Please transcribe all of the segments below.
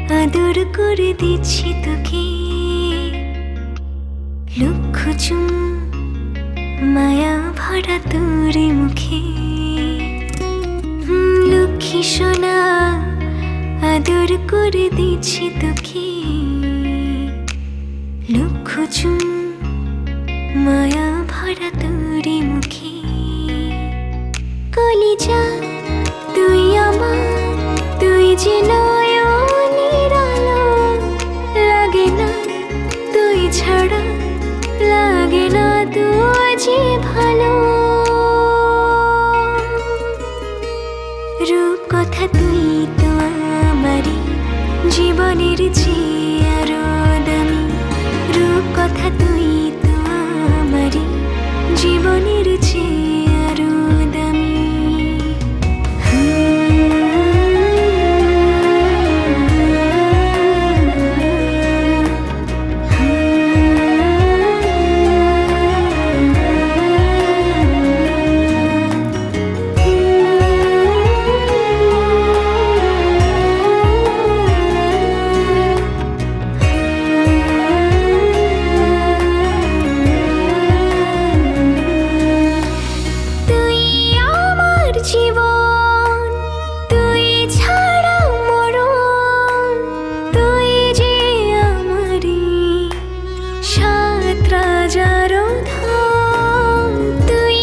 আদর করে দিচ্ছি তোকে লক্ষ চুম মায়া ভরা তোর মুখে। লক্ষ্মী সোনা আদর করে দিচ্ছি তোকে লক্ষ চুম মায়া ভরা তোর মুখে। কলিজা তুই আমার, তুই যে নয়নের আলো, লাগে না তুই ছাড়া, লাগে না তুই যে ভালো। রূপ কথা তুই তো আমারই জীবনের চেয়ে আরো দামি। রূপ কথা তুই তো আমারই জীবনের চেয়ে আরো দামি। জীবন তুই ছাড়া মরণ, তুই যে আমারি সাত রাজার ধন। তুই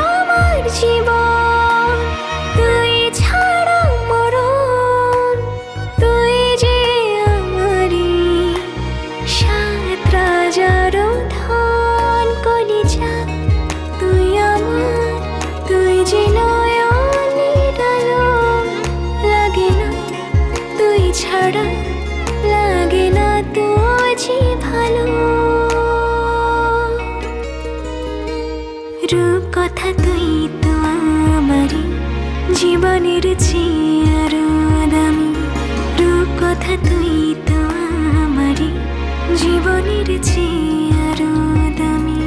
আমার জীবন তুই ছাড়া মরণ, তুই যে আমারি সাত রাজার ধন। কলিজা তুই আমার, তুই যে ছাড়া, লাগে না তুই যে ভালো। রূপ কথা তুই তো আমারই জীবনের চেয়ে আরো দামি। রূপ কথা তুই তো আমারই জীবনের চেয়ে আরো দামি।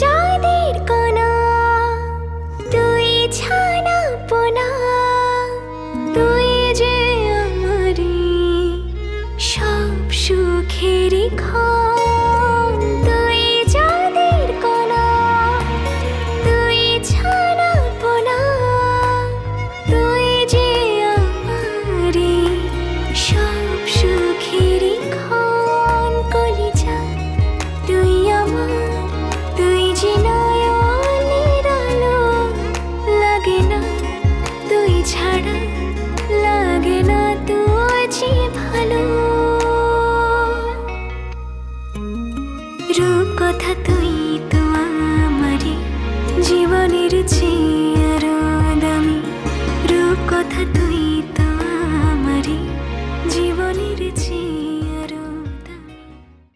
চাঁদের কণা তুই ছানা পোনা, তুই যে আমারি সব সুখের ক্ষণ। তুই চাঁদের কণা তুই ছানা পোনা, তুই যে আমারি সব সুখের ক্ষণ। কলিজা তুই আমার, তুই যে নয়নের আলো, লাগে না তুই ছাড়া, লাগে না তুই যে ভালো। রূপ কথা তুই তো আমারই জীবনের চেয়ে আরো দামি। রূপ কথা তুই তো আমারই জীবনের চেয়ে